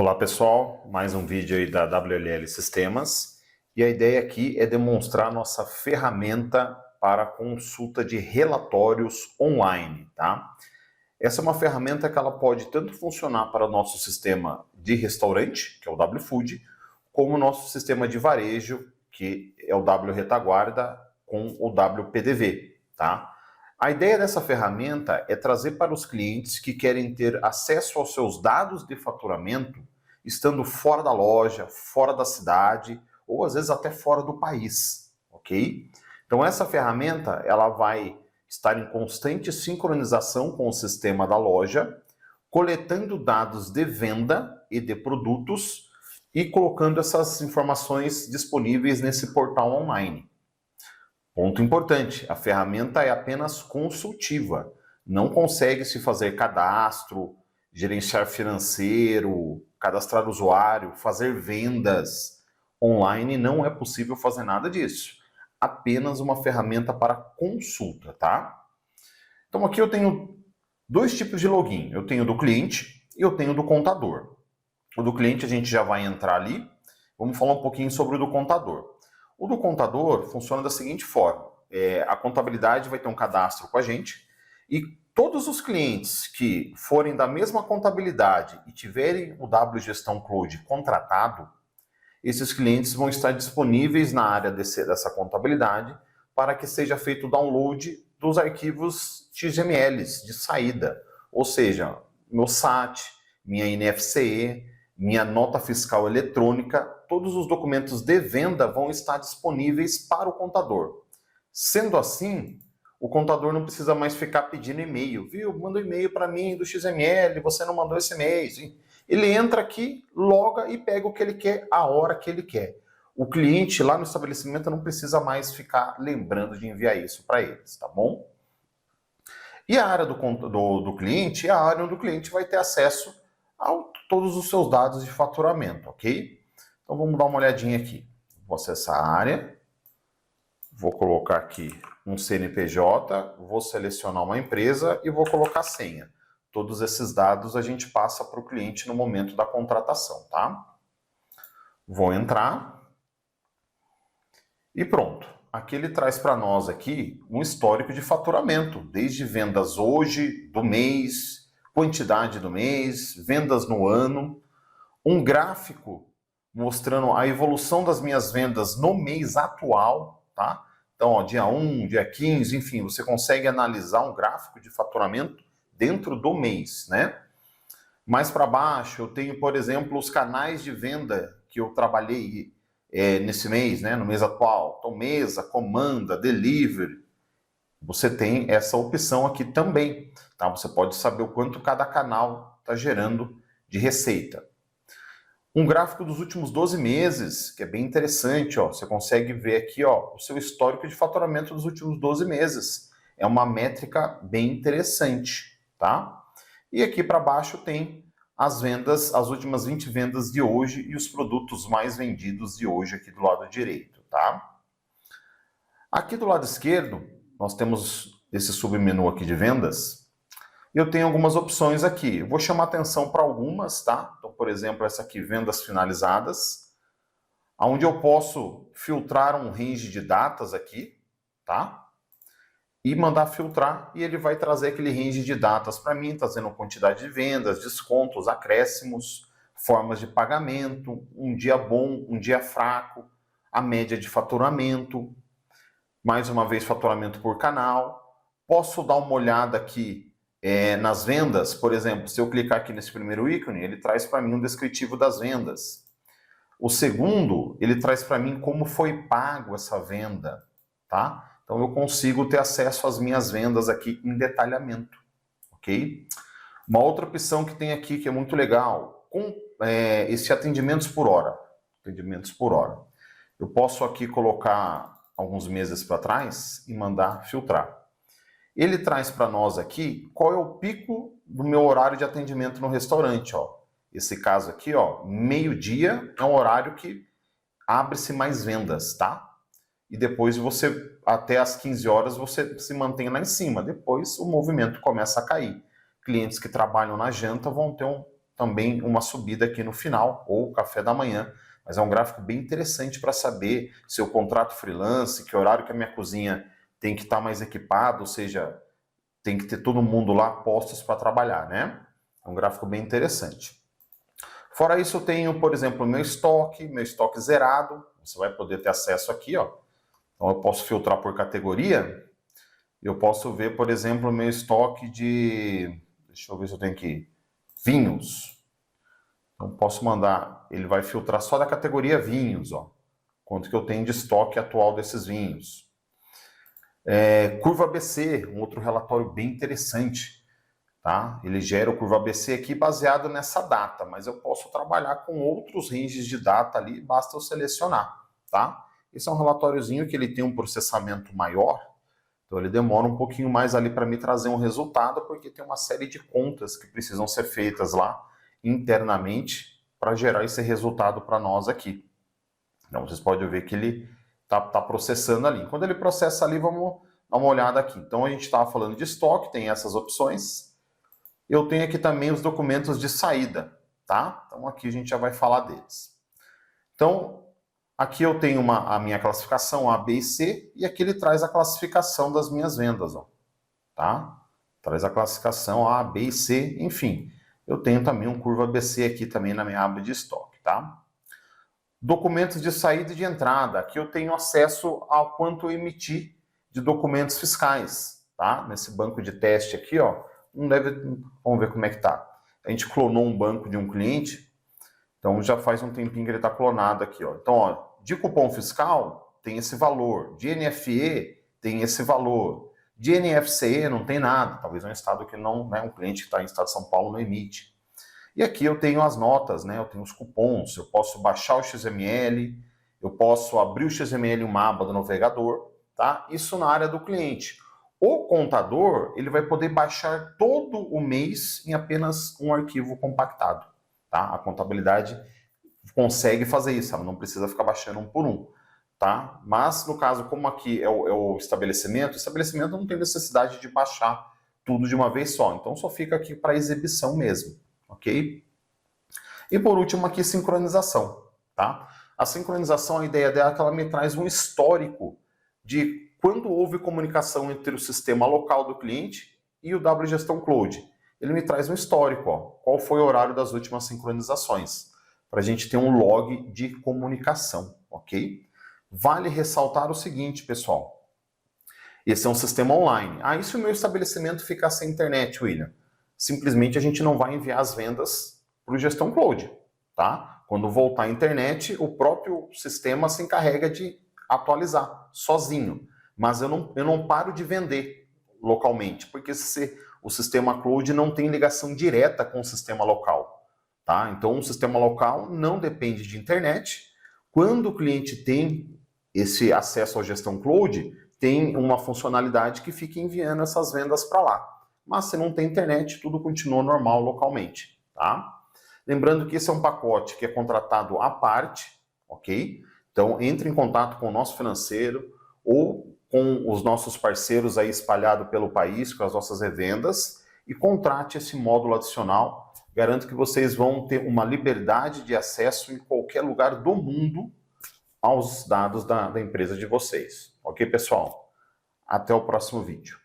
Olá pessoal, mais um vídeo aí da WLL Sistemas e a ideia aqui é demonstrar nossa ferramenta para consulta de relatórios online, tá? Essa é uma ferramenta que ela pode tanto funcionar para o nosso sistema de restaurante, que é o WFood, como o nosso sistema de varejo, que é o WRetaguarda com o WPDV, tá? A ideia dessa ferramenta é trazer para os clientes que querem ter acesso aos seus dados de faturamento, estando fora da loja, fora da cidade, ou às vezes até fora do país, ok? Então essa ferramenta, ela vai estar em constante sincronização com o sistema da loja, coletando dados de venda e de produtos e colocando essas informações disponíveis nesse portal online. Ponto importante, a ferramenta é apenas consultiva, não consegue se fazer cadastro, gerenciar financeiro, cadastrar usuário, fazer vendas online, não é possível fazer nada disso. Apenas uma ferramenta para consulta, tá? Então aqui eu tenho dois tipos de login, eu tenho do cliente e eu tenho do contador. O do cliente a gente já vai entrar ali, vamos falar um pouquinho sobre o do contador. O do contador funciona da seguinte forma, a contabilidade vai ter um cadastro com a gente e todos os clientes que forem da mesma contabilidade e tiverem o W Gestão Cloud contratado, esses clientes vão estar disponíveis na área dessa contabilidade para que seja feito o download dos arquivos XMLs de saída, ou seja, meu SAT, minha NFCE, minha nota fiscal eletrônica, todos os documentos de venda vão estar disponíveis para o contador. Sendo assim, o contador não precisa mais ficar pedindo e-mail, viu? Manda um e-mail para mim do XML, você não mandou esse e-mail. Ele entra aqui, loga e pega o que ele quer, a hora que ele quer. O cliente lá no estabelecimento não precisa mais ficar lembrando de enviar isso para eles, tá bom? E a área do cliente é a área onde o cliente vai ter acesso a todos os seus dados de faturamento, ok? Então vamos dar uma olhadinha aqui. Vou acessar a área, vou colocar aqui um CNPJ, vou selecionar uma empresa e vou colocar senha. Todos esses dados a gente passa para o cliente no momento da contratação, tá? Vou entrar e pronto. Aqui ele traz para nós aqui um histórico de faturamento, desde vendas hoje, do mês, quantidade do mês, vendas no ano, um gráfico mostrando a evolução das minhas vendas no mês atual, tá? Então, ó, dia 1, dia 15, enfim, você consegue analisar um gráfico de faturamento dentro do mês, né? Mais para baixo, eu tenho, por exemplo, os canais de venda que eu trabalhei nesse mês, né? No mês atual. Então, mesa, comanda, delivery. Você tem essa opção aqui também, tá? Você pode saber o quanto cada canal está gerando de receita. Um gráfico dos últimos 12 meses, que é bem interessante, ó. Você consegue ver aqui, ó, o seu histórico de faturamento dos últimos 12 meses. É uma métrica bem interessante, tá? E aqui para baixo tem as vendas, as últimas 20 vendas de hoje e os produtos mais vendidos de hoje aqui do lado direito, tá? Aqui do lado esquerdo, nós temos esse submenu aqui de vendas. Eu tenho algumas opções aqui. Eu vou chamar atenção para algumas, tá? Então, por exemplo, essa aqui, vendas finalizadas, onde eu posso filtrar um range de datas aqui, tá? E mandar filtrar e ele vai trazer aquele range de datas para mim, trazendo quantidade de vendas, descontos, acréscimos, formas de pagamento, um dia bom, um dia fraco, a média de faturamento, mais uma vez faturamento por canal. Posso dar uma olhada aqui nas vendas, por exemplo, se eu clicar aqui nesse primeiro ícone, ele traz para mim um descritivo das vendas. O segundo, ele traz para mim como foi pago essa venda, tá? Então eu consigo ter acesso às minhas vendas aqui em detalhamento, ok? Uma outra opção que tem aqui que é muito legal, com esse atendimentos por hora. Atendimentos por hora. Eu posso aqui colocar alguns meses para trás e mandar filtrar. Ele traz para nós aqui qual é o pico do meu horário de atendimento no restaurante, ó. Esse caso aqui, ó, meio-dia é um horário que abre-se mais vendas, tá? E depois você, até as 15 horas, você se mantém lá em cima. Depois o movimento começa a cair. Clientes que trabalham na janta vão ter um também uma subida aqui no final, ou café da manhã. Mas é um gráfico bem interessante para saber se eu contrato freelance, que horário que a minha cozinha tem que estar mais equipada, ou seja, tem que ter todo mundo lá postos para trabalhar, né? É um gráfico bem interessante. Fora isso, eu tenho, por exemplo, meu estoque zerado. Você vai poder ter acesso aqui, ó. Então, eu posso filtrar por categoria. Eu posso ver, por exemplo, o meu estoque de... Deixa eu ver se eu tenho aqui. Vinhos. Então, posso mandar... Ele vai filtrar só da categoria vinhos, ó. Quanto que eu tenho de estoque atual desses vinhos. Curva ABC, um outro relatório bem interessante. Tá? Ele gera o curva ABC aqui baseado nessa data, mas eu posso trabalhar com outros ranges de data ali, basta eu selecionar. Tá? Esse é um relatóriozinho que ele tem um processamento maior, então ele demora um pouquinho mais ali para me trazer um resultado, porque tem uma série de contas que precisam ser feitas lá internamente para gerar esse resultado para nós aqui. Então vocês podem ver que ele está processando ali. Quando ele processa ali, vamos dar uma olhada aqui. Então a gente estava falando de estoque, tem essas opções. Eu tenho aqui também os documentos de saída, tá? Então aqui a gente já vai falar deles. Então, aqui eu tenho a minha classificação A, B e C, e aqui ele traz a classificação das minhas vendas, ó, tá? Traz a classificação A, B e C, enfim. Eu tenho também um curva ABC aqui também na minha aba de estoque, tá? Documentos de saída e de entrada. Aqui eu tenho acesso ao quanto eu emiti de documentos fiscais, tá? Nesse banco de teste aqui, ó. Vamos ver como é que tá. A gente clonou um banco de um cliente, então já faz um tempinho que ele está clonado aqui, ó. Então, ó, de cupom fiscal tem esse valor, de NFE tem esse valor, de NFCE não tem nada, talvez um estado que não, né, um cliente que está em estado de São Paulo não emite. E aqui eu tenho as notas, né, eu tenho os cupons, eu posso baixar o XML, eu posso abrir o XML em uma aba do navegador, tá? Isso na área do cliente. O contador, ele vai poder baixar todo o mês em apenas um arquivo compactado, tá? A contabilidade consegue fazer isso, ela não precisa ficar baixando um por um, tá? Mas, no caso, como aqui é o estabelecimento, o estabelecimento não tem necessidade de baixar tudo de uma vez só, então só fica aqui para exibição mesmo, ok? E por último aqui, sincronização, tá? A sincronização, a ideia dela é que ela me traz um histórico de quando houve comunicação entre o sistema local do cliente e o WGestão Cloud. Ele me traz um histórico, ó, qual foi o horário das últimas sincronizações, para a gente ter um log de comunicação, ok? Vale ressaltar o seguinte, pessoal, esse é um sistema online. E se o meu estabelecimento ficar sem internet, William? Simplesmente a gente não vai enviar as vendas para o Gestão Cloud, tá? Quando voltar a internet, o próprio sistema se encarrega de atualizar sozinho. Mas eu não paro de vender localmente, porque o sistema cloud não tem ligação direta com o sistema local, tá? Então, o sistema local não depende de internet. Quando o cliente tem esse acesso à gestão cloud, tem uma funcionalidade que fica enviando essas vendas para lá. Mas se não tem internet, tudo continua normal localmente, tá? Lembrando que esse é um pacote que é contratado à parte, ok? Então, entre em contato com o nosso financeiro ou com os nossos parceiros aí espalhados pelo país, com as nossas revendas, e contrate esse módulo adicional. Garanto que vocês vão ter uma liberdade de acesso em qualquer lugar do mundo aos dados da empresa de vocês. Ok, pessoal? Até o próximo vídeo.